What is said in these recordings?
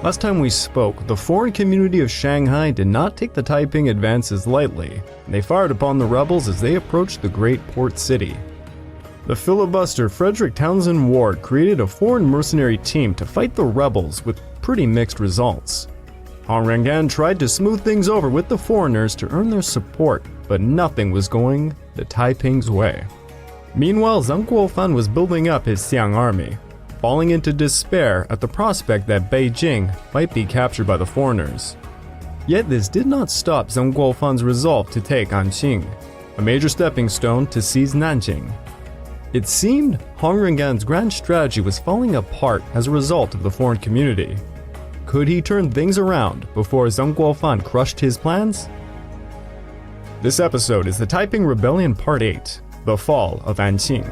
Last time we spoke, the foreign community of Shanghai did not take the Taiping advances lightly, and they fired upon the rebels as they approached the great port city. The filibuster Frederick Townsend Ward created a foreign mercenary team to fight the rebels with pretty mixed results. Hong Xiuquan tried to smooth things over with the foreigners to earn their support, but nothing was going the Taiping's way. Meanwhile, Zhang Guofan was building up his Xiang army, falling into despair at the prospect that Beijing might be captured by the foreigners. Yet this did not stop Zhang Guofan's resolve to take Anqing, a major stepping stone to seize Nanjing. It seemed Hong Xiuquan's grand strategy was falling apart as a result of the foreign community. Could he turn things around before Zhang Guofan crushed his plans? This episode is the Taiping Rebellion Part 8, The Fall of Anqing.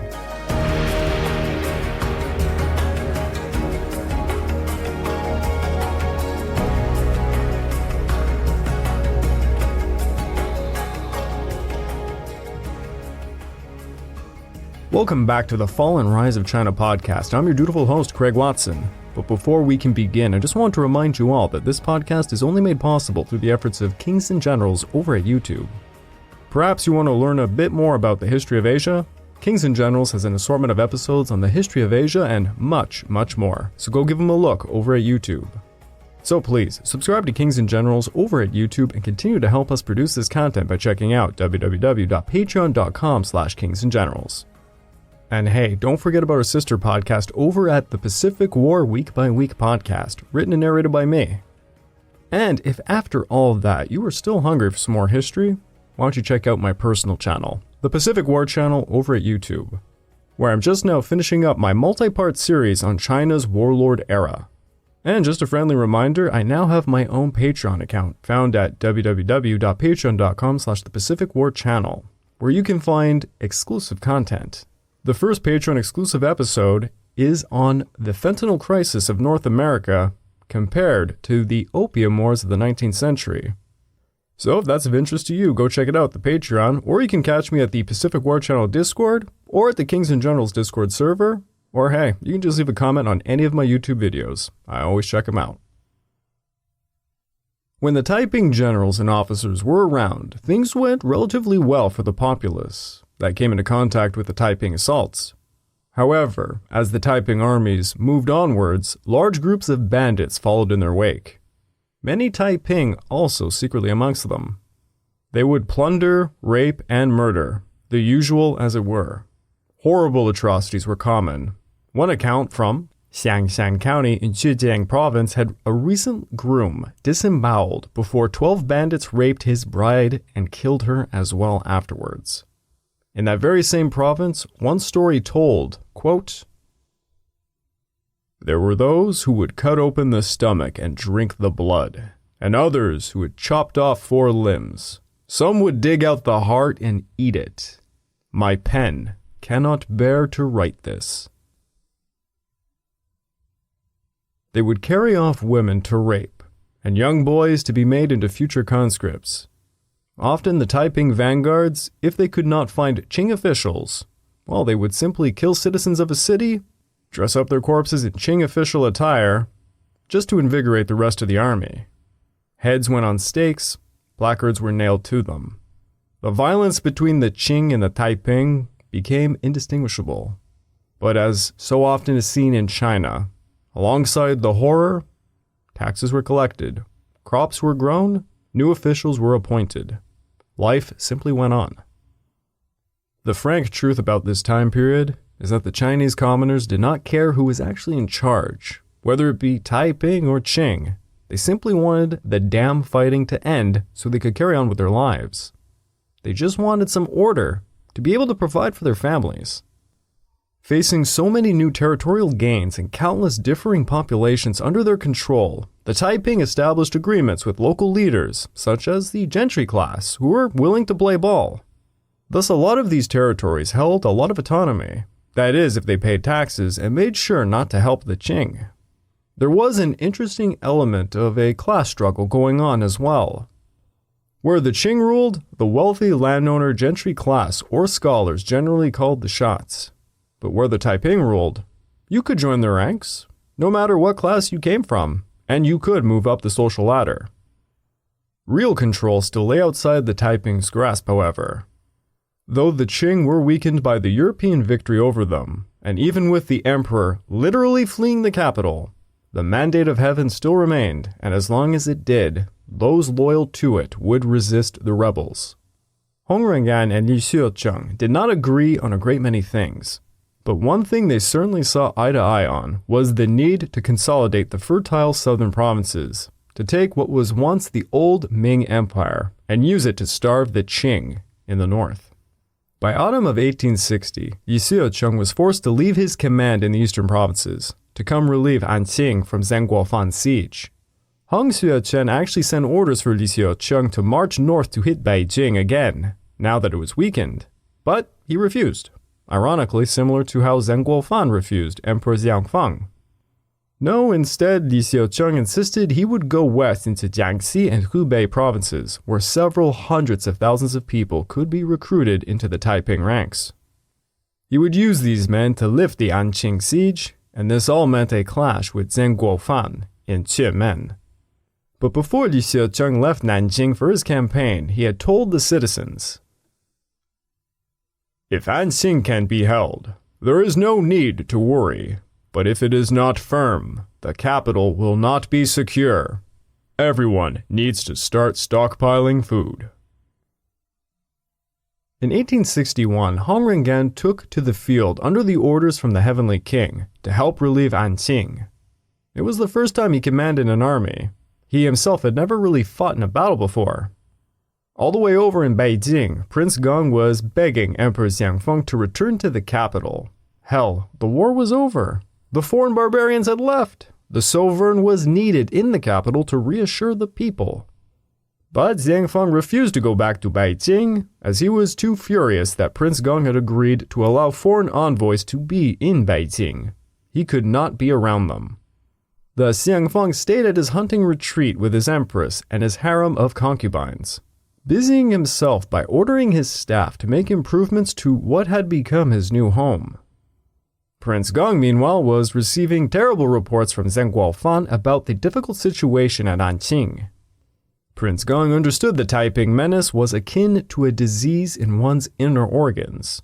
Welcome back to the Fall and Rise of China podcast. I'm your dutiful host, Craig Watson. But before we can begin, I just want to remind you all that this podcast is only made possible through the efforts of Kings and Generals over at YouTube. Perhaps you want to learn a bit more about the history of Asia? Kings and Generals has an assortment of episodes on the history of Asia and much, much more. So go give them a look over at YouTube. So please, subscribe to Kings and Generals over at YouTube and continue to help us produce this content by checking out www.patreon.com/kingsandgenerals. And hey, don't forget about our sister podcast over at the Pacific War Week by Week podcast, written and narrated by me. And if after all of that you are still hungry for some more history, why don't you check out my personal channel, the Pacific War channel over at YouTube, where I'm just now finishing up my multi-part series on China's warlord era. And just a friendly reminder, I now have my own Patreon account found at www.patreon.com/thepacificwarchannel, where you can find exclusive content. The first Patreon exclusive episode is on the fentanyl crisis of North America compared to the opium wars of the 19th century. So if that's of interest to you, go check it out, the Patreon, or you can catch me at the Pacific War Channel Discord, or at the Kings and Generals Discord server, or hey, you can just leave a comment on any of my YouTube videos. I always check them out. When the Taiping generals and officers were around, things went relatively well for the populace that came into contact with the Taiping assaults. However, as the Taiping armies moved onwards, large groups of bandits followed in their wake. Many Taiping also secretly amongst them. They would plunder, rape, and murder, the usual as it were. Horrible atrocities were common. One account from Xiangshan County in Zhejiang Province had a recent groom disemboweled before 12 bandits raped his bride and killed her as well afterwards. In that very same province, one story told, quote, "There were those who would cut open the stomach and drink the blood, and others who had chopped off 4 limbs. Some would dig out the heart and eat it. My pen cannot bear to write this." They would carry off women to rape, and young boys to be made into future conscripts. Often the Taiping vanguards, if they could not find Qing officials, well, they would simply kill citizens of a city, dress up their corpses in Qing official attire, just to invigorate the rest of the army. Heads went on stakes, placards were nailed to them. The violence between the Qing and the Taiping became indistinguishable. But as so often is seen in China, alongside the horror, taxes were collected, crops were grown, new officials were appointed. Life simply went on. The frank truth about this time period is that the Chinese commoners did not care who was actually in charge, whether it be Taiping or Qing. They simply wanted the damn fighting to end so they could carry on with their lives. They just wanted some order to be able to provide for their families. Facing so many new territorial gains and countless differing populations under their control, the Taiping established agreements with local leaders, such as the gentry class, who were willing to play ball. Thus, a lot of these territories held a lot of autonomy. That is, if they paid taxes and made sure not to help the Qing. There was an interesting element of a class struggle going on as well. Where the Qing ruled, the wealthy landowner gentry class or scholars generally called the shots. But where the Taiping ruled, you could join their ranks, no matter what class you came from, and you could move up the social ladder. Real control still lay outside the Taiping's grasp, however. Though the Qing were weakened by the European victory over them, and even with the emperor literally fleeing the capital, the mandate of heaven still remained, and as long as it did, those loyal to it would resist the rebels. Hong Xiuquan and Li Xiuquan did not agree on a great many things, but one thing they certainly saw eye to eye on was the need to consolidate the fertile southern provinces, to take what was once the old Ming Empire and use it to starve the Qing in the north. By autumn of 1860, Li Xiuquan was forced to leave his command in the eastern provinces to come relieve Anqing from Zhang siege. Hong Xiuquan actually sent orders for Li Xiuquan to march north to hit Beijing again, now that it was weakened, but he refused, ironically similar to how Zhang refused Emperor Xiangfang. No, instead, Li Xiuquan insisted he would go west into Jiangxi and Hubei provinces, where several hundreds of thousands of people could be recruited into the Taiping ranks. He would use these men to lift the Anqing siege, and this all meant a clash with Zhang Guofan in Qimen. But before Li Xiuquan left Nanjing for his campaign, he had told the citizens, "If Anqing can be held, there is no need to worry. But if it is not firm, the capital will not be secure. Everyone needs to start stockpiling food." In 1861, Hong Xiuquan took to the field under the orders from the Heavenly King to help relieve Anqing. It was the first time he commanded an army. He himself had never really fought in a battle before. All the way over in Beijing, Prince Gong was begging Emperor Xiangfeng to return to the capital. Hell, the war was over. The foreign barbarians had left. The sovereign was needed in the capital to reassure the people. But Xiangfeng refused to go back to Beijing, as he was too furious that Prince Gong had agreed to allow foreign envoys to be in Beijing. He could not be around them. Thus, Xiangfeng stayed at his hunting retreat with his empress and his harem of concubines, busying himself by ordering his staff to make improvements to what had become his new home. Prince Gong, meanwhile, was receiving terrible reports from Zhang Guofan about the difficult situation at Anqing. Prince Gong understood the Taiping menace was akin to a disease in one's inner organs.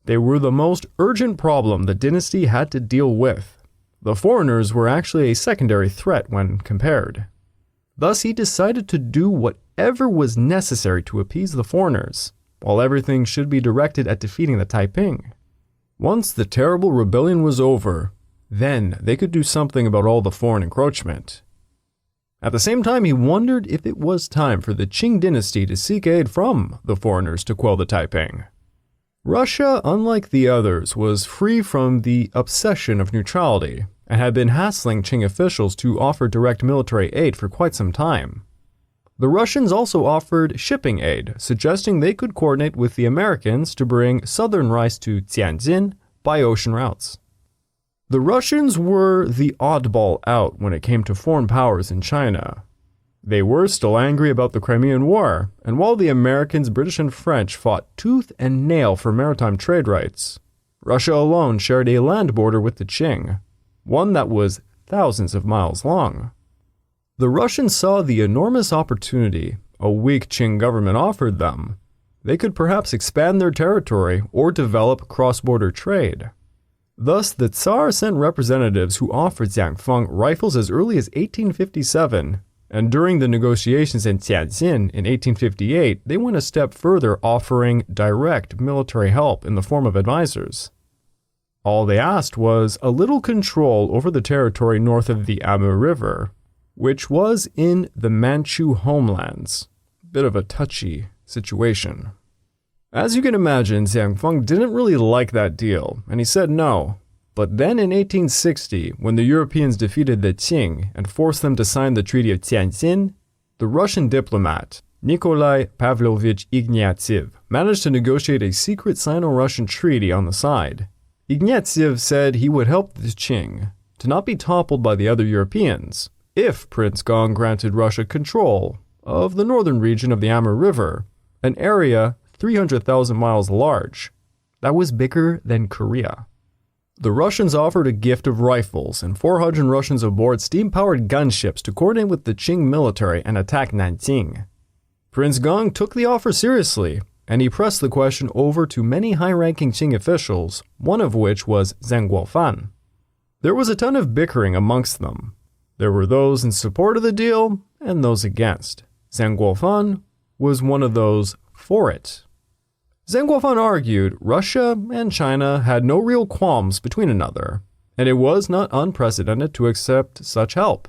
They were the most urgent problem the dynasty had to deal with. The foreigners were actually a secondary threat when compared. Thus, he decided to do whatever was necessary to appease the foreigners, while everything should be directed at defeating the Taiping. Once the terrible rebellion was over, then they could do something about all the foreign encroachment. At the same time, he wondered if it was time for the Qing Dynasty to seek aid from the foreigners to quell the Taiping. Russia, unlike the others, was free from the obsession of neutrality and had been hassling Qing officials to offer direct military aid for quite some time. The Russians also offered shipping aid, suggesting they could coordinate with the Americans to bring southern rice to Tianjin by ocean routes. The Russians were the oddball out when it came to foreign powers in China. They were still angry about the Crimean War, and while the Americans, British, and French fought tooth and nail for maritime trade rights, Russia alone shared a land border with the Qing, one that was thousands of miles long. The Russians saw the enormous opportunity a weak Qing government offered them. They could perhaps expand their territory or develop cross-border trade. Thus, the Tsar sent representatives who offered Xiangfeng rifles as early as 1857, and during the negotiations in Tianjin in 1858, they went a step further, offering direct military help in the form of advisors. All they asked was a little control over the territory north of the Amur River, which was in the Manchu homelands. Bit of a touchy situation. As you can imagine, Xiangfeng didn't really like that deal, and he said no. But then in 1860, when the Europeans defeated the Qing and forced them to sign the Treaty of Tianjin, the Russian diplomat, Nikolai Pavlovich Ignatiev, managed to negotiate a secret Sino-Russian treaty on the side. Ignatiev said he would help the Qing to not be toppled by the other Europeans if Prince Gong granted Russia control of the northern region of the Amur River, an area 300,000 miles large that was bigger than Korea. The Russians offered a gift of rifles and 400 Russians aboard steam-powered gunships to coordinate with the Qing military and attack Nanjing. Prince Gong took the offer seriously, and he pressed the question over to many high-ranking Qing officials, one of which was Zhang Guofan. There was a ton of bickering amongst them. There were those in support of the deal and those against. Zhang Guofan was one of those for it. Zhang Guofan argued Russia and China had no real qualms between another, and it was not unprecedented to accept such help.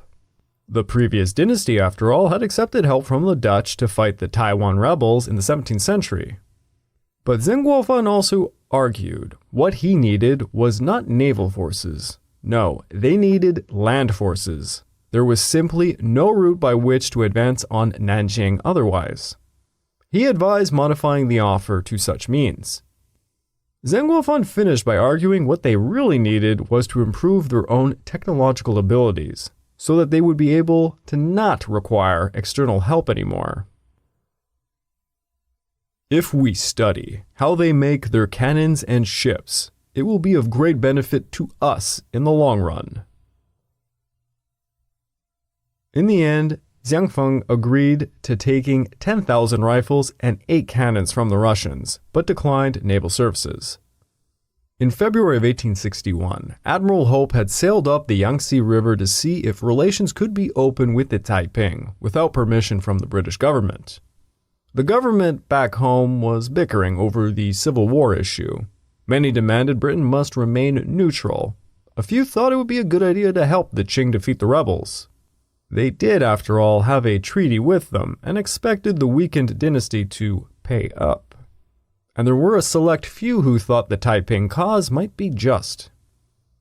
The previous dynasty, after all, had accepted help from the Dutch to fight the Taiwan rebels in the 17th century. But Zhang Guofan also argued what he needed was not naval forces. No, they needed land forces. There was simply no route by which to advance on Nanjing otherwise. He advised modifying the offer to such means. Zhang Guofan finished by arguing what they really needed was to improve their own technological abilities, so that they would be able to not require external help anymore. If we study how they make their cannons and ships, it will be of great benefit to us in the long run. In the end, Xiang Feng agreed to taking 10,000 rifles and 8 cannons from the Russians, but declined naval services. In February of 1861, Admiral Hope had sailed up the Yangtze River to see if relations could be opened with the Taiping without permission from the British government. The government back home was bickering over the Civil War issue. Many demanded Britain must remain neutral. A few thought it would be a good idea to help the Qing defeat the rebels. They did, after all, have a treaty with them and expected the weakened dynasty to pay up. And there were a select few who thought the Taiping cause might be just.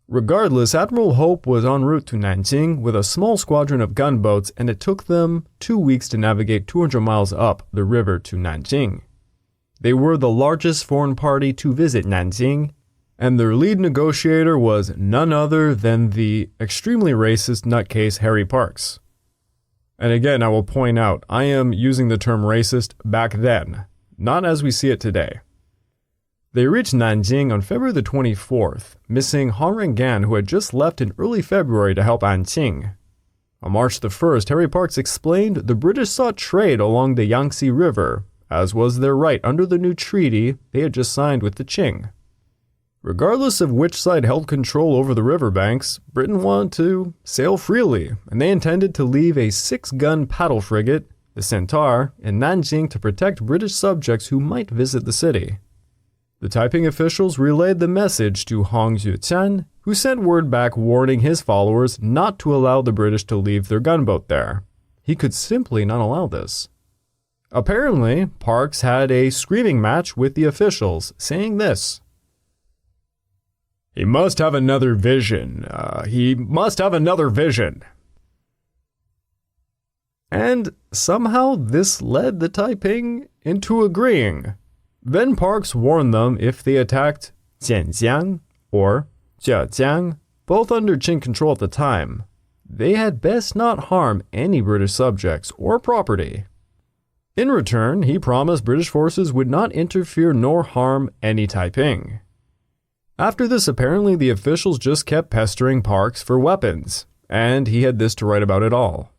Regardless, Admiral Hope was en route to Nanjing with a small squadron of gunboats, and it took them 2 weeks to navigate 200 miles up the river to Nanjing. They were the largest foreign party to visit Nanjing, and their lead negotiator was none other than the extremely racist nutcase Harry Parkes. And again, I will point out, I am using the term racist back then, not as we see it today. They reached Nanjing on February the 24th, missing Han Rengan, who had just left in early February to help Anqing. On March the 1st, Harry Parkes explained the British sought trade along the Yangtze River, as was their right under the new treaty they had just signed with the Qing. Regardless of which side held control over the riverbanks, Britain wanted to sail freely, and they intended to leave a 6-gun paddle frigate, the Centaur, in Nanjing to protect British subjects who might visit the city. The Taiping officials relayed the message to Hong Xiuquan, who sent word back warning his followers not to allow the British to leave their gunboat there. He could simply not allow this. Apparently, Parkes had a screaming match with the officials, saying this: "He must have another vision. He must have another vision." And somehow this led the Taiping into agreeing. Then Parkes warned them if they attacked Jianjiang or Zhejiang, both under Qing control at the time, they had best not harm any British subjects or property. In return, he promised British forces would not interfere nor harm any Taiping. After this, apparently the officials just kept pestering Parkes for weapons, and he had this to write about it all.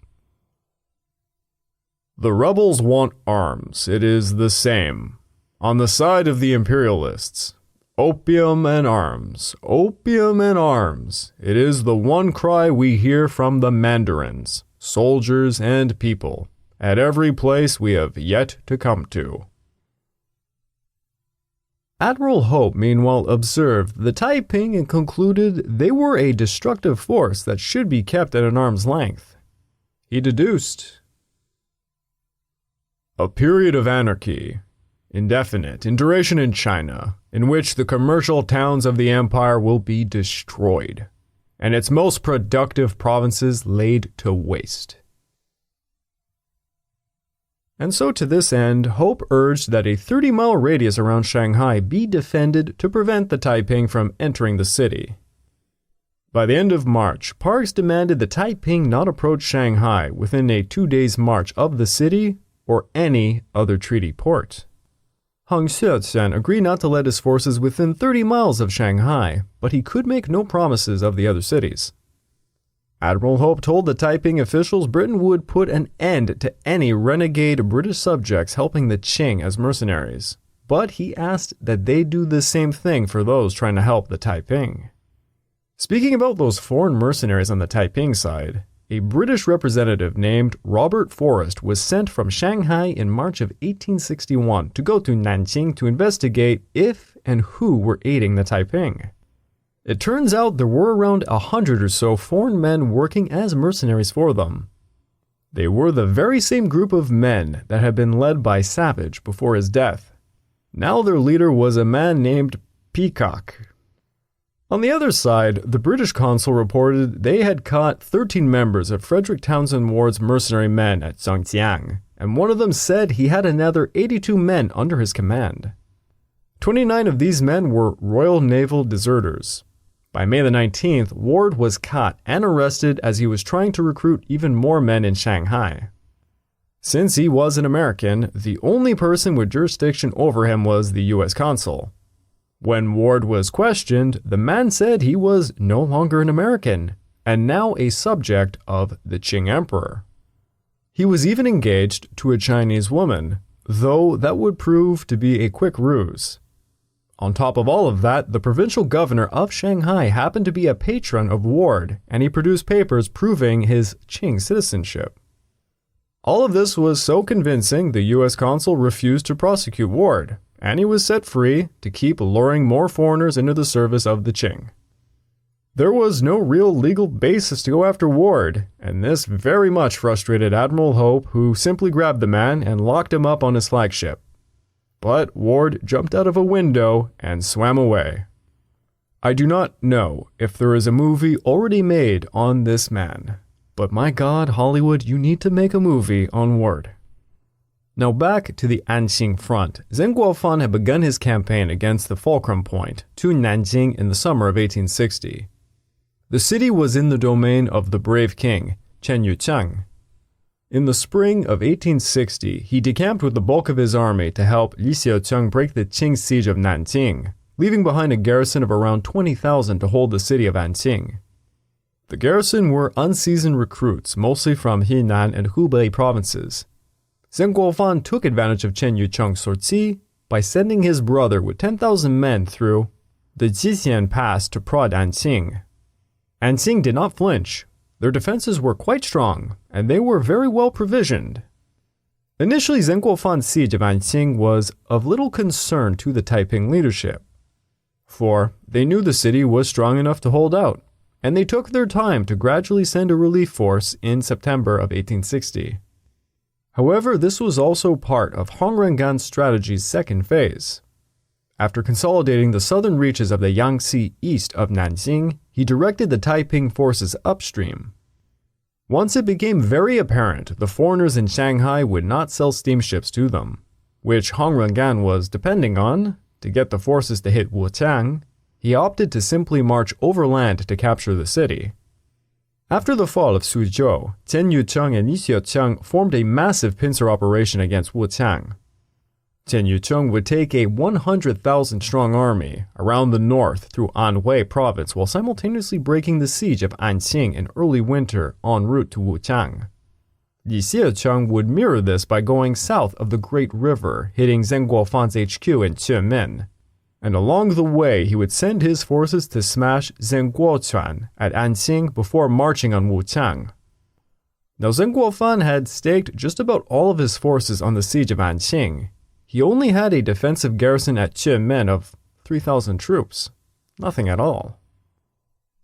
"The rebels want arms. It is the same. On the side of the imperialists, opium and arms, opium and arms. It is the one cry we hear from the mandarins, soldiers and people, at every place we have yet to come to." Admiral Hope, meanwhile, observed the Taiping and concluded they were a destructive force that should be kept at an arm's length. He deduced, "A period of anarchy, indefinite in duration in China, in which the commercial towns of the empire will be destroyed, and its most productive provinces laid to waste." And so to this end, Hope urged that a 30-mile radius around Shanghai be defended to prevent the Taiping from entering the city. By the end of March, Parkes demanded the Taiping not approach Shanghai within a 2 days' march of the city or any other treaty port. Hong Xiuquan agreed not to let his forces within 30 miles of Shanghai, but he could make no promises of the other cities. Admiral Hope told the Taiping officials Britain would put an end to any renegade British subjects helping the Qing as mercenaries, but he asked that they do the same thing for those trying to help the Taiping. Speaking about those foreign mercenaries on the Taiping side, a British representative named Robert Forrest was sent from Shanghai in March of 1861 to go to Nanqing to investigate if and who were aiding the Taiping. It turns out there were around 100 or so foreign men working as mercenaries for them. They were the very same group of men that had been led by Savage before his death. Now their leader was a man named Peacock. On the other side, the British consul reported they had caught 13 members of Frederick Townsend Ward's mercenary men at Zhangjiang, and one of them said he had another 82 men under his command. 29 of these men were Royal Naval deserters. By May the 19th, Ward was caught and arrested as he was trying to recruit even more men in Shanghai. Since he was an American, the only person with jurisdiction over him was the U.S. consul. When Ward was questioned, the man said he was no longer an American, and now a subject of the Qing Emperor. He was even engaged to a Chinese woman, though that would prove to be a quick ruse. On top of all of that, the provincial governor of Shanghai happened to be a patron of Ward, and he produced papers proving his Qing citizenship. All of this was so convincing, the U.S. consul refused to prosecute Ward, and he was set free to keep luring more foreigners into the service of the Qing. There was no real legal basis to go after Ward, and this very much frustrated Admiral Hope, who simply grabbed the man and locked him up on his flagship. But Ward jumped out of a window and swam away. I do not know if there is a movie already made on this man, but my God, Hollywood, you need to make a movie on Ward. Now back to the Anqing front, Zheng Guofan had begun his campaign against the fulcrum point to Nanjing in the summer of 1860. The city was in the domain of the brave king, Chen Yucheng. In the spring of 1860, he decamped with the bulk of his army to help Li Xiucheng break the Qing siege of Nanjing, leaving behind a garrison of around 20,000 to hold the city of Anqing. The garrison were unseasoned recruits, mostly from Henan and Hubei provinces. Zheng Guofan took advantage of Chen Yucheng's sortie by sending his brother with 10,000 men through the Jixian Pass to prod Anqing. Anqing did not flinch. Their defenses were quite strong, and they were very well provisioned. Initially, Zheng Guofan's siege of Anqing was of little concern to the Taiping leadership, for they knew the city was strong enough to hold out, and they took their time to gradually send a relief force in September of 1860. However, this was also part of Hong Xiuquan's strategy's second phase. After consolidating the southern reaches of the Yangtze east of Nanjing, he directed the Taiping forces upstream. Once it became very apparent the foreigners in Shanghai would not sell steamships to them, which Hong Xiuquan was depending on to get the forces to hit Wuchang, he opted to simply march overland to capture the city. After the fall of Suzhou, Chen Yucheng and Li Xiucheng formed a massive pincer operation against Wuchang. Chen Yucheng would take a 100,000-strong army around the north through Anhui province while simultaneously breaking the siege of Anqing in early winter en route to Wuchang. Li Xiucheng would mirror this by going south of the Great River, hitting Zheng Guofan's HQ in Quemin. And along the way, he would send his forces to smash Zheng Guoquan at Anqing before marching on Wuchang. Now Zheng Guofan had staked just about all of his forces on the siege of Anqing. He only had a defensive garrison at Quemin of 3,000 troops. Nothing at all.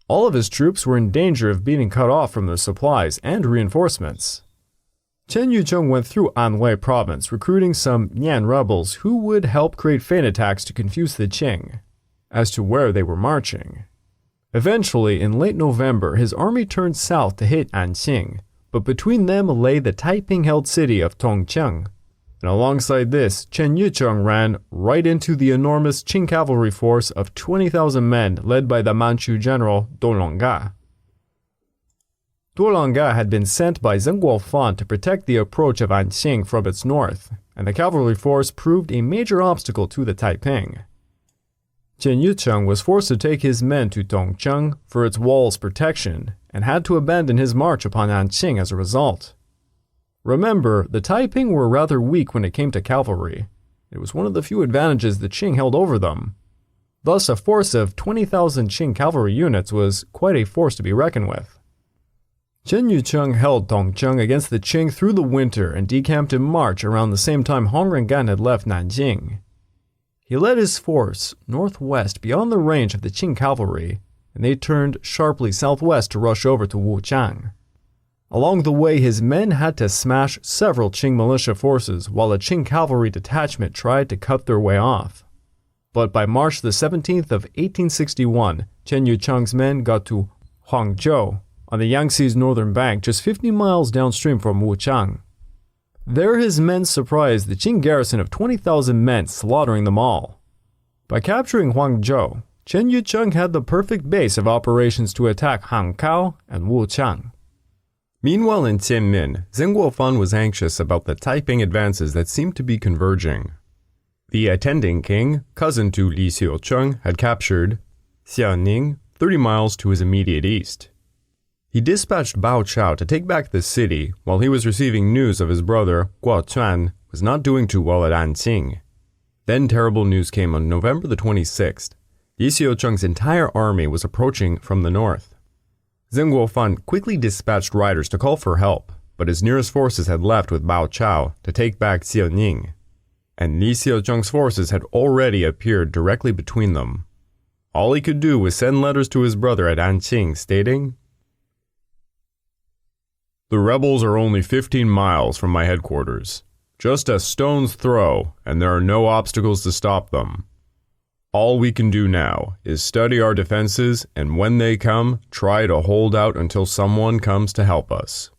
All of his troops were in danger of being cut off from their supplies and reinforcements. Chen Yucheng went through Anhui province, recruiting some Yan rebels who would help create feint attacks to confuse the Qing as to where they were marching. Eventually, in late November, his army turned south to hit Anqing, but between them lay the Taiping-held city of Tongcheng. And alongside this, Chen Yucheng ran right into the enormous Qing cavalry force of 20,000 men led by the Manchu general Danga. Danga had been sent by Zheng Guofan to protect the approach of Anqing from its north, and the cavalry force proved a major obstacle to the Taiping. Chen Yucheng was forced to take his men to Dongzheng for its wall's protection, and had to abandon his march upon Anqing as a result. Remember, the Taiping were rather weak when it came to cavalry. It was one of the few advantages the Qing held over them. Thus, a force of 20,000 Qing cavalry units was quite a force to be reckoned with. Chen Yucheng held Dongzheng against the Qing through the winter and decamped in March around the same time Hong Xiuquan had left Nanjing. He led his force northwest beyond the range of the Qing cavalry, and they turned sharply southwest to rush over to Wuchang. Along the way, his men had to smash several Qing militia forces while a Qing cavalry detachment tried to cut their way off. But by March the 17th of 1861, Chen Yucheng's men got to Huangzhou, on the Yangtze's northern bank, just 50 miles downstream from Wuchang. There his men surprised the Qing garrison of 20,000 men, slaughtering them all. By capturing Huangzhou, Chen Yucheng had the perfect base of operations to attack Hankou and Wuchang. Meanwhile in Tianmin, Zheng Guofan was anxious about the Taiping advances that seemed to be converging. The attending king, cousin to Li Xiuquan, had captured Xianing, 30 miles to his immediate east. He dispatched Bao Chao to take back the city while he was receiving news of his brother, Guo Chuan, was not doing too well at Anqing. Then terrible news came on November the 26th. Li Xiuquan's entire army was approaching from the north. Zheng Guofan quickly dispatched riders to call for help, but his nearest forces had left with Bao Chao to take back Xianing, and Li Xiuquan's forces had already appeared directly between them. All he could do was send letters to his brother at Anqing stating, "The rebels are only 15 miles from my headquarters, just a stone's throw, and there are no obstacles to stop them. All we can do now is study our defenses, and when they come, try to hold out until someone comes to help us."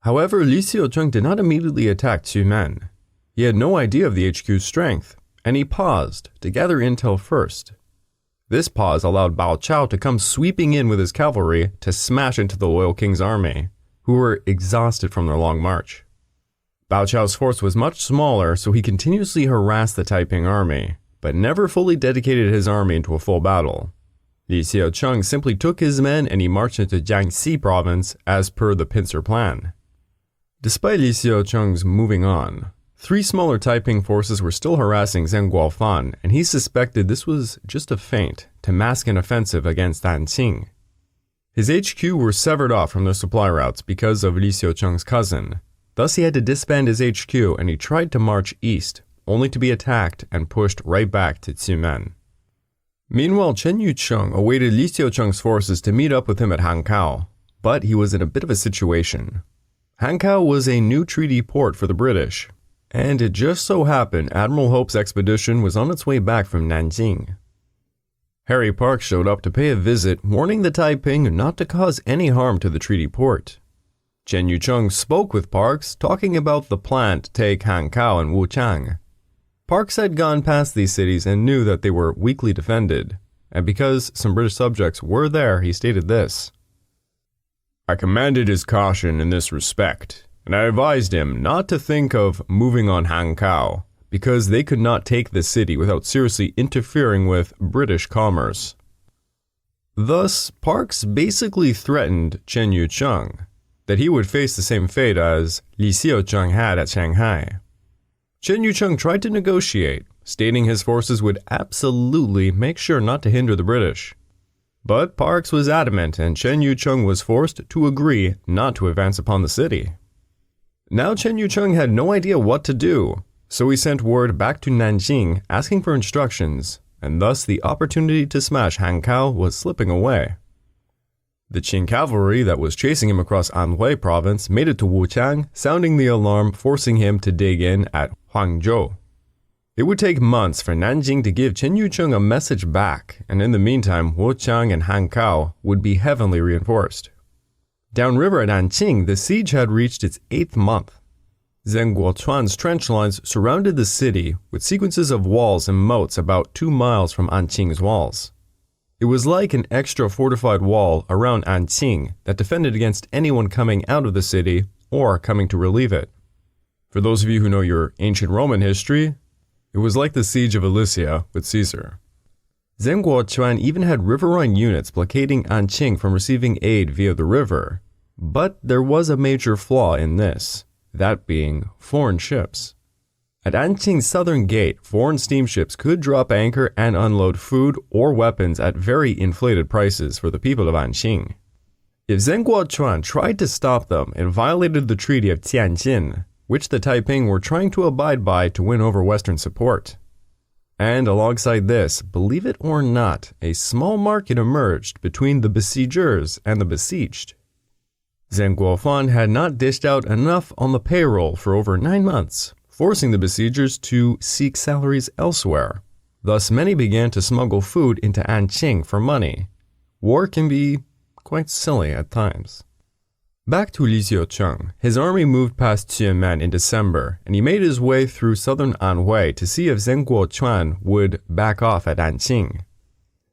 However, Li Xiuquan did not immediately attack Tumen. He had no idea of the HQ's strength, and he paused to gather intel first. This pause allowed Bao Chao to come sweeping in with his cavalry to smash into the loyal king's army, who were exhausted from their long march. Bao Chao's force was much smaller, so he continuously harassed the Taiping army, but never fully dedicated his army into a full battle. Li Xiuquan simply took his men and he marched into Jiangxi province as per the pincer plan. Despite Li Xiuquan's moving on, 3 smaller Taiping forces were still harassing Zheng Guofan, and he suspected this was just a feint to mask an offensive against Anqing. His HQ were severed off from their supply routes because of Li Xiuquan's cousin. Thus he had to disband his HQ, and he tried to march east, only to be attacked and pushed right back to Xiumen. Meanwhile, Chen Yucheng awaited Li Xiuquan's forces to meet up with him at Hankou, but he was in a bit of a situation. Hankou was a new treaty port for the British, and it just so happened Admiral Hope's expedition was on its way back from Nanjing. Harry Parks showed up to pay a visit, warning the Taiping not to cause any harm to the treaty port. Chen Yucheng spoke with Parks, talking about the plan to take Hankou and Wuchang. Parks had gone past these cities and knew that they were weakly defended, and because some British subjects were there, he stated this: "I commanded his caution in this respect, and I advised him not to think of moving on Hankou, because they could not take the city without seriously interfering with British commerce." Thus, Parks basically threatened Chen Yucheng that he would face the same fate as Li Xiuquan had at Shanghai. Chen Yucheng tried to negotiate, stating his forces would absolutely make sure not to hinder the British. But Parks was adamant, and Chen Yucheng was forced to agree not to advance upon the city. Now Chen Yucheng had no idea what to do, so he sent word back to Nanjing asking for instructions, and thus the opportunity to smash Hankou was slipping away. The Qing cavalry that was chasing him across Anhui province made it to Wuchang, sounding the alarm, forcing him to dig in at Huangzhou. It would take months for Nanjing to give Chen Yucheng a message back, and in the meantime, Wuchang and Hankou would be heavily reinforced. Downriver at Anqing, the siege had reached its 8th month. Zheng Guochuan's trench lines surrounded the city with sequences of walls and moats about 2 miles from Anqing's walls. It was like an extra fortified wall around Anqing that defended against anyone coming out of the city or coming to relieve it. For those of you who know your ancient Roman history, it was like the siege of Alesia with Caesar. Zhenguoquan even had riverine units blockading Anqing from receiving aid via the river. But there was a major flaw in this, that being foreign ships. At Anqing's southern gate, foreign steamships could drop anchor and unload food or weapons at very inflated prices for the people of Anqing. If Zhenguoquan tried to stop them, it violated the Treaty of Tianjin, which the Taiping were trying to abide by to win over Western support. And alongside this, believe it or not, a small market emerged between the besiegers and the besieged. Zhenguoquan had not dished out enough on the payroll for over 9 months, forcing the besiegers to seek salaries elsewhere. Thus, many began to smuggle food into Anqing for money. War can be quite silly at times. Back to Li Xiuquan, his army moved past Xianmen in December, and he made his way through southern Anhui to see if Zhenguoquan would back off at Anqing.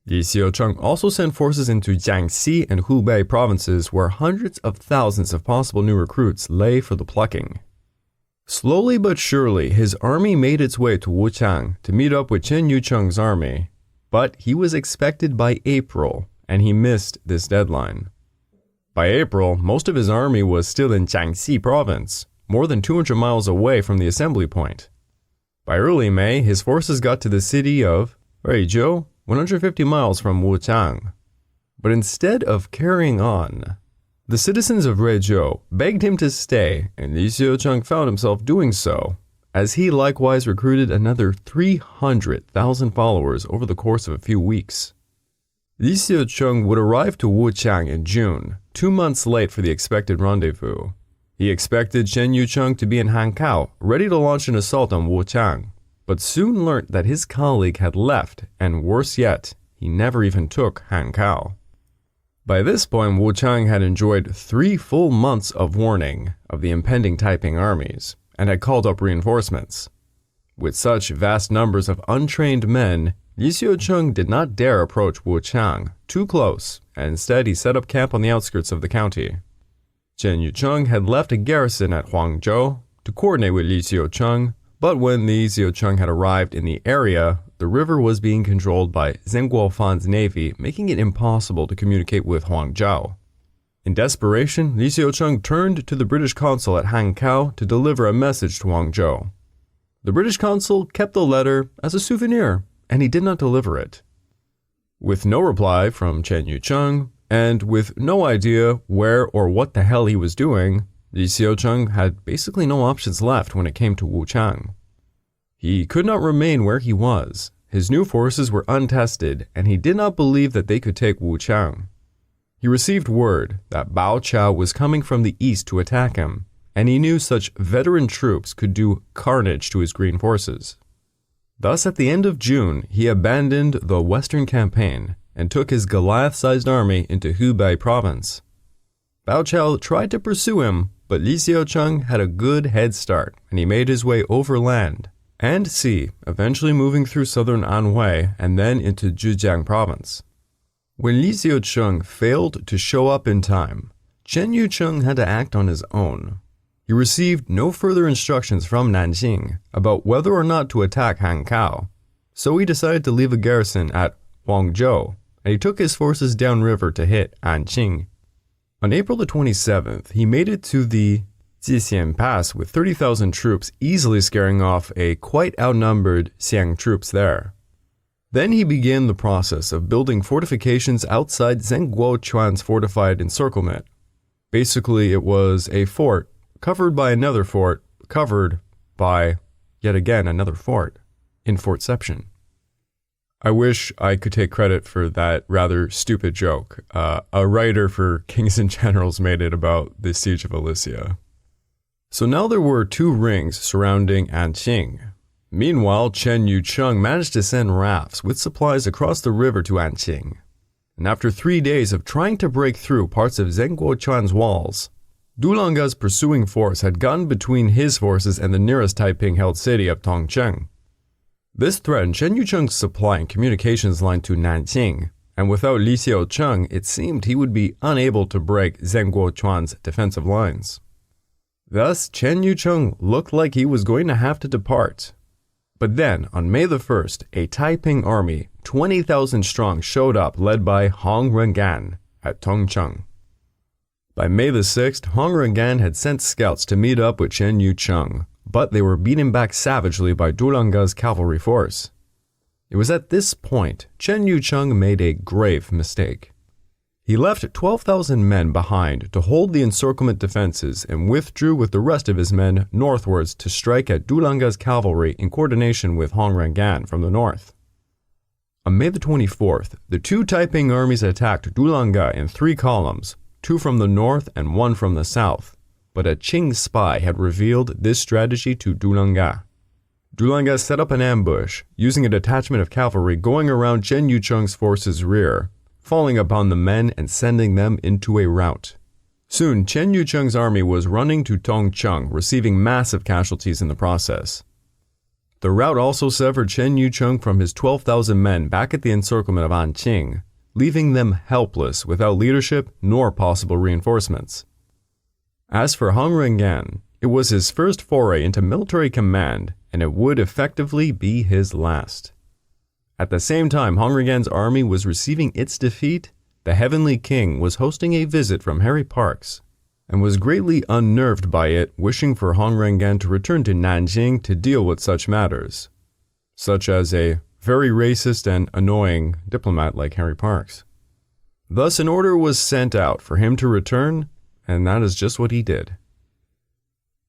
Li Xiuquan also sent forces into Jiangxi and Hubei provinces where hundreds of thousands of possible new recruits lay for the plucking. Slowly but surely, his army made its way to Wuchang to meet up with Chen Yucheng's army, but he was expected by April, and he missed this deadline. By April, most of his army was still in Jiangxi province, more than 200 miles away from the assembly point. By early May, his forces got to the city of Ruizhou, 150 miles from Wuchang. But instead of carrying on, the citizens of Ruizhou begged him to stay, and Li Xiuquan found himself doing so, as he likewise recruited another 300,000 followers over the course of a few weeks. Li Xiuquan would arrive to Wuchang in June, 2 months late for the expected rendezvous. He expected Chen Yucheng to be in Hankou, ready to launch an assault on Wuchang, but soon learnt that his colleague had left, and worse yet, he never even took Hankou. By this point, Wuchang had enjoyed 3 full months of warning of the impending Taiping armies, and had called up reinforcements. With such vast numbers of untrained men, Li Xiuquan did not dare approach Wuchang too close, and instead he set up camp on the outskirts of the county. Chen Yucheng had left a garrison at Huangzhou to coordinate with Li Xiuquan, but when Li Xiuquan had arrived in the area, the river was being controlled by Zhenguoquan's navy, making it impossible to communicate with Huangzhou. In desperation, Li Xiuquan turned to the British consul at Hankou to deliver a message to Huangzhou. The British consul kept the letter as a souvenir, and he did not deliver it. With no reply from Chen Yucheng, and with no idea where or what the hell he was doing, Li Xiuquan had basically no options left when it came to Wuchang. He could not remain where he was. His new forces were untested, and he did not believe that they could take Wuchang. He received word that Bao Chao was coming from the east to attack him, and he knew such veteran troops could do carnage to his green forces. Thus, at the end of June, he abandoned the western campaign and took his Goliath-sized army into Hubei province. Bao Chao tried to pursue him, but Li Xiuquan had a good head start, and he made his way overland and sea, eventually moving through southern Anhui and then into Zhejiang province. When Li Xiuquan failed to show up in time, Chen Yucheng had to act on his own. He received no further instructions from Nanjing about whether or not to attack Hankou, so he decided to leave a garrison at Huangzhou, and he took his forces downriver to hit Anqing. On April the 27th, he made it to the Jixian Pass with 30,000 troops, easily scaring off a quite outnumbered Xiang troops there. Then he began the process of building fortifications outside Zhenguoquan's fortified encirclement. Basically, it was a fort covered by another fort, covered by, yet again, another fort, in Fortception. I wish I could take credit for that rather stupid joke. A writer for Kings and Generals made it about the Siege of Alesia. So now there were 2 rings surrounding Anqing. Meanwhile, Chen Yucheng managed to send rafts with supplies across the river to Anqing. And after 3 days of trying to break through parts of Zhenguoquan's walls, Dulanga's pursuing force had gotten between his forces and the nearest Taiping-held city of Tongcheng. This threatened Chen Yucheng's supply and communications line to Nanjing, and without Li Xiucheng, it seemed he would be unable to break Zheng Guochuan's defensive lines. Thus, Chen Yucheng looked like he was going to have to depart. But then, on May the 1st, a Taiping army, 20,000 strong, showed up, led by Hong Xiuquan at Tongcheng. By May the 6th, Hong Xiuquan had sent scouts to meet up with Chen Yucheng, but they were beaten back savagely by Dulanga's cavalry force. It was at this point Chen Yucheng made a grave mistake. He left 12,000 men behind to hold the encirclement defenses and withdrew with the rest of his men northwards to strike at Dulanga's cavalry in coordination with Hong Xiuquan from the north. On May the 24th, the two Taiping armies attacked Dulanga in 3 columns, 2 from the north and 1 from the south, but a Qing spy had revealed this strategy to Dulanga. Dulanga set up an ambush, using a detachment of cavalry going around Chen Yucheng's forces' rear, falling upon the men and sending them into a rout. Soon, Chen Yucheng's army was running to Tongcheng, receiving massive casualties in the process. The rout also severed Chen Yucheng from his 12,000 men back at the encirclement of Anqing, leaving them helpless without leadership nor possible reinforcements. As for Hong Xiuquan, it was his first foray into military command, and it would effectively be his last. At the same time Hong Xiuquan's army was receiving its defeat, the Heavenly King was hosting a visit from Harry Parks, and was greatly unnerved by it, wishing for Hong Xiuquan to return to Nanjing to deal with such matters, such as a very racist and annoying diplomat like Harry Parks. Thus an order was sent out for him to return, and that is just what he did.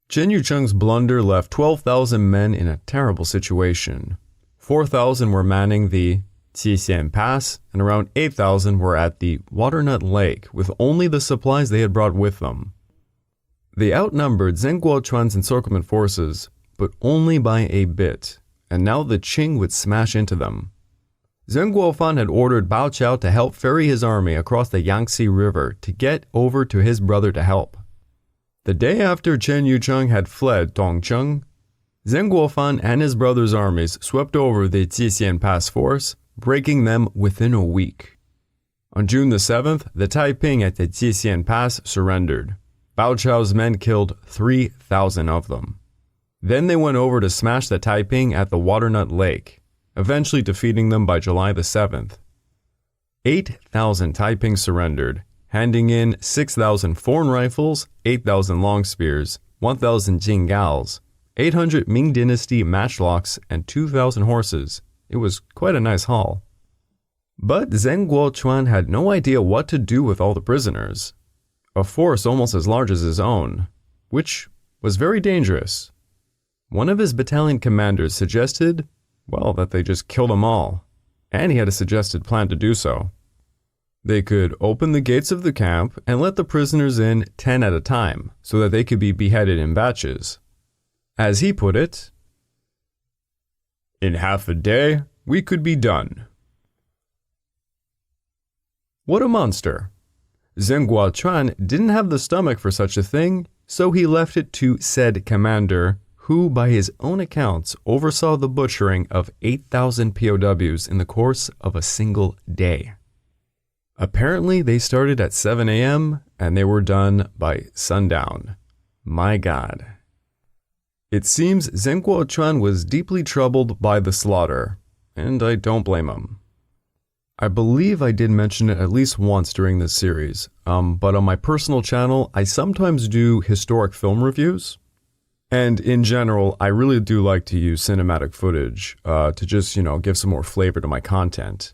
Chen Yucheng's blunder left 12,000 men in a terrible situation. 4,000 were manning the Qixian Pass, and around 8,000 were at the Waternut Lake with only the supplies they had brought with them. They outnumbered Zheng Guochuan's encirclement forces, but only by a bit, and now the Qing would smash into them. Zheng Guofan had ordered Bao Chao to help ferry his army across the Yangtze River to get over to his brother to help. The day after Chen Yucheng had fled Tongcheng, Zheng Guofan and his brother's armies swept over the Qixian Pass force, breaking them within a week. On June the 7th, the Taiping at the Qixian Pass surrendered. Bao Chao's men killed 3,000 of them. Then they went over to smash the Taiping at the Waternut Lake, eventually defeating them by July the 7th. 8,000 Taiping surrendered, handing in 6,000 foreign rifles, 8,000 long spears, 1,000 Jinggaos, 800 Ming Dynasty matchlocks, and 2,000 horses. It was quite a nice haul. But Zheng Guochuan had no idea what to do with all the prisoners, a force almost as large as his own, which was very dangerous. One of his battalion commanders suggested, well, that they just kill them all, and he had a suggested plan to do so. They could open the gates of the camp and let the prisoners in 10 at a time, so that they could be beheaded in batches. As he put it, "In half a day, we could be done." What a monster! Zheng Guochuan didn't have the stomach for such a thing, so he left it to said commander, who, by his own accounts, oversaw the butchering of 8,000 POWs in the course of a single day. Apparently, they started at 7 a.m. and they were done by sundown. My God. It seems Zheng Guochuan was deeply troubled by the slaughter, and I don't blame him. I believe I did mention it at least once during this series, but on my personal channel, I sometimes do historic film reviews. And in general, I really do like to use cinematic footage to just, give some more flavor to my content.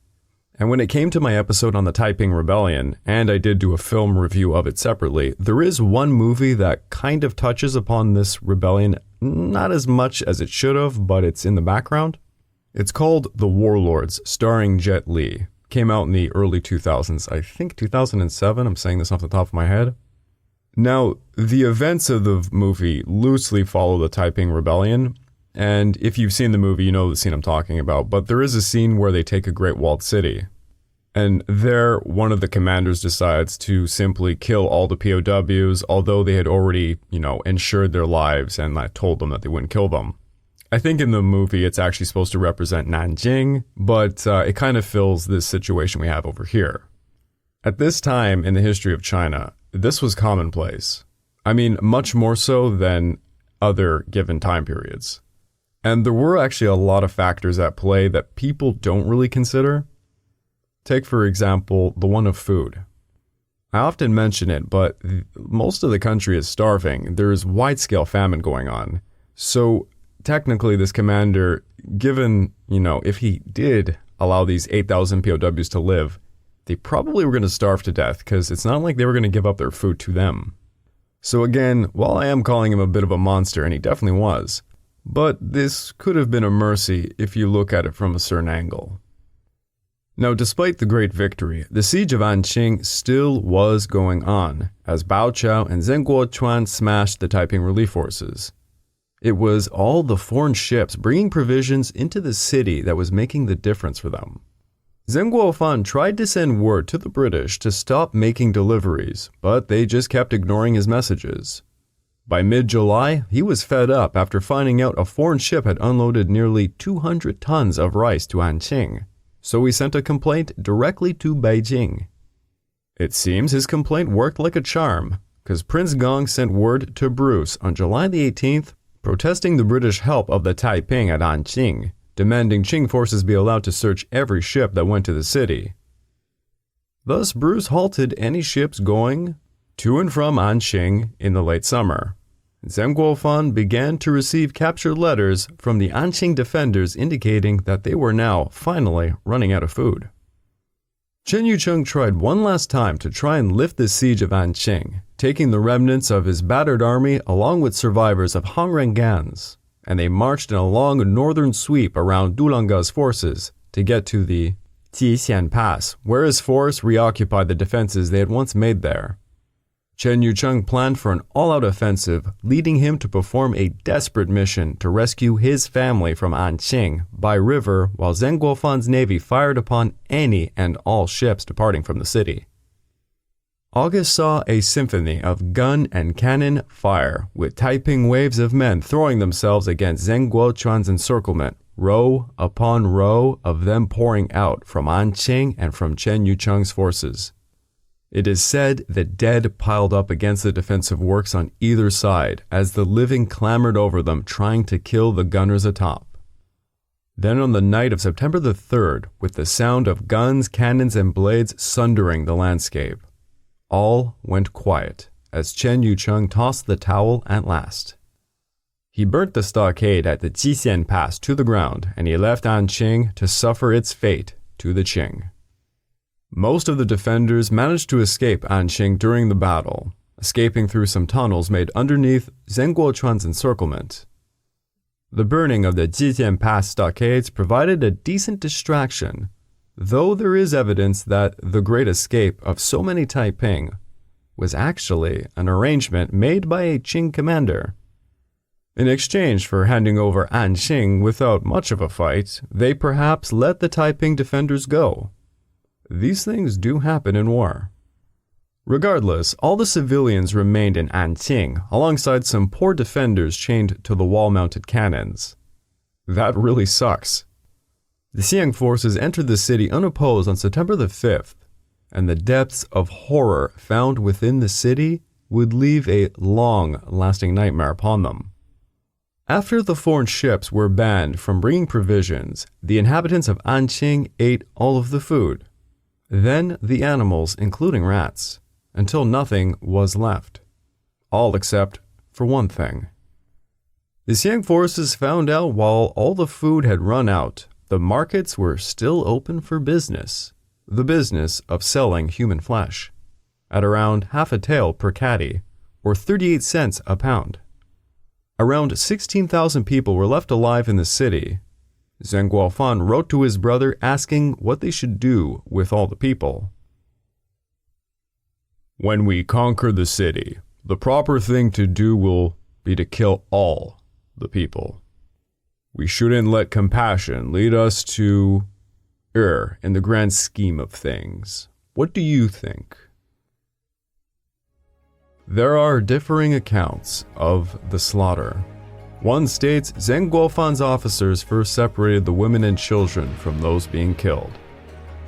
And when it came to my episode on the Taiping Rebellion, and I did do a film review of it separately, there is one movie that kind of touches upon this rebellion, not as much as it should have, but it's in the background. It's called The Warlords, starring Jet Li. Came out in the early 2000s, I think 2007, I'm saying this off the top of my head. Now, the events of the movie loosely follow the Taiping Rebellion, and if you've seen the movie, you know the scene I'm talking about, but there is a scene where they take a Great Walled City. And there, one of the commanders decides to simply kill all the POWs, although they had already, ensured their lives and I told them that they wouldn't kill them. I think in the movie it's actually supposed to represent Nanjing, but it kind of fills this situation we have over here. At this time in the history of China, this was commonplace. I mean, much more so than other given time periods. And there were actually a lot of factors at play that people don't really consider. Take, for example, the one of food. I often mention it, but most of the country is starving. There's wide-scale famine going on. So technically this commander, given, if he did allow these 8,000 POWs to live, they probably were going to starve to death because it's not like they were going to give up their food to them. So again, while I am calling him a bit of a monster, and he definitely was, but this could have been a mercy if you look at it from a certain angle. Now, despite the great victory, the siege of Anqing still was going on, as Bao Chao and Zheng Guochuan smashed the Taiping relief forces. It was all the foreign ships bringing provisions into the city that was making the difference for them. Zheng Guofan tried to send word to the British to stop making deliveries, but they just kept ignoring his messages. By mid-July, he was fed up after finding out a foreign ship had unloaded nearly 200 tons of rice to Anqing, so he sent a complaint directly to Beijing. It seems his complaint worked like a charm, because Prince Gong sent word to Bruce on July the 18th, protesting the British help of the Taiping at Anqing, demanding Qing forces be allowed to search every ship that went to the city. Thus, Bruce halted any ships going to and from Anqing in the late summer. Zheng Guofan began to receive captured letters from the Anqing defenders indicating that they were now finally running out of food. Chen Yucheng tried one last time to try and lift the siege of Anqing, taking the remnants of his battered army along with survivors of Han Rengan's, and they marched in a long northern sweep around Dulanga's forces to get to the Jixian Pass, where his force reoccupied the defenses they had once made there. Chen Yucheng planned for an all-out offensive, leading him to perform a desperate mission to rescue his family from Anqing by river while Zheng Guofan's navy fired upon any and all ships departing from the city. August saw a symphony of gun and cannon fire, with Taiping waves of men throwing themselves against Zheng Guochuan's encirclement, row upon row of them pouring out from Anqing and from Chen Yucheng's forces. It is said that dead piled up against the defensive works on either side as the living clamored over them trying to kill the gunners atop. Then on the night of September the 3rd, with the sound of guns, cannons, and blades sundering the landscape, all went quiet as Chen Yucheng tossed the towel at last. He burnt the stockade at the Jixian Pass to the ground, and he left Anqing to suffer its fate to the Qing. Most of the defenders managed to escape Anqing during the battle, escaping through some tunnels made underneath Zheng Guochuan's encirclement. The burning of the Jixian Pass stockades provided a decent distraction, though there is evidence that the great escape of so many Taiping was actually an arrangement made by a Qing commander. In exchange for handing over Anqing without much of a fight, they perhaps let the Taiping defenders go. These things do happen in war. Regardless, all the civilians remained in Anqing, alongside some poor defenders chained to the wall-mounted cannons. That really sucks. The Xiang forces entered the city unopposed on September the 5th, and the depths of horror found within the city would leave a long-lasting nightmare upon them. After the foreign ships were banned from bringing provisions, the inhabitants of Anqing ate all of the food. Then the animals, including rats, until nothing was left. All except for one thing. The Xiang forces found out while all the food had run out, the markets were still open for business. The business of selling human flesh, at around half a tael per catty, or 38 cents a pound. Around 16,000 people were left alive in the city. Zheng Guofan wrote to his brother asking what they should do with all the people. When we conquer the city, the proper thing to do will be to kill all the people. We shouldn't let compassion lead us to err in the grand scheme of things. What do you think? There are differing accounts of the slaughter. One states Zheng Guofan's officers first separated the women and children from those being killed.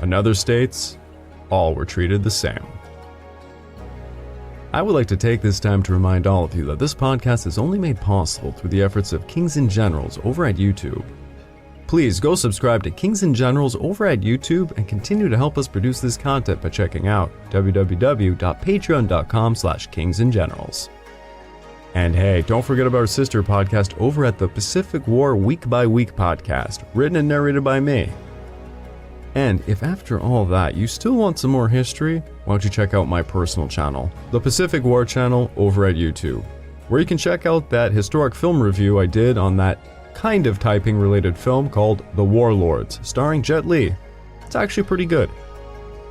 Another states all were treated the same. I would like to take this time to remind all of you that this podcast is only made possible through the efforts of Kings and Generals over at YouTube. Please go subscribe to Kings and Generals over at YouTube and continue to help us produce this content by checking out www.patreon.com/kingsandgenerals. And hey, don't forget about our sister podcast over at the Pacific War Week by Week podcast, written and narrated by me. And if after all that you still want some more history, why don't you check out my personal channel, the Pacific War channel over at YouTube, where you can check out that historic film review I did on that kind of Taiping related film called The Warlords, starring Jet Li. It's actually pretty good.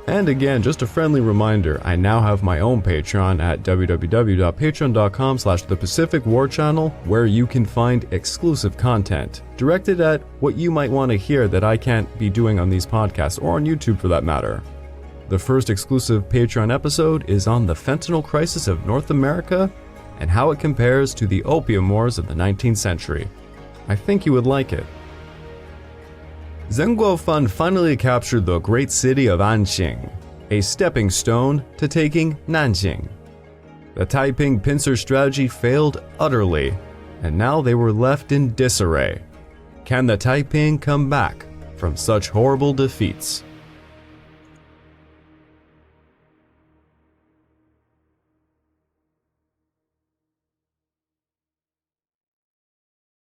And again, just a friendly reminder, I now have my own Patreon at www.patreon.com/thepacificwarchannel, where you can find exclusive content directed at what you might want to hear that I can't be doing on these podcasts or on YouTube for that matter. The first exclusive Patreon episode is on the fentanyl crisis of North America and how it compares to the opium wars of the 19th century. I think you would like it. Zheng Guofan finally captured the great city of Anqing, a stepping stone to taking Nanjing. The Taiping pincer strategy failed utterly, and now they were left in disarray. Can the Taiping come back from such horrible defeats?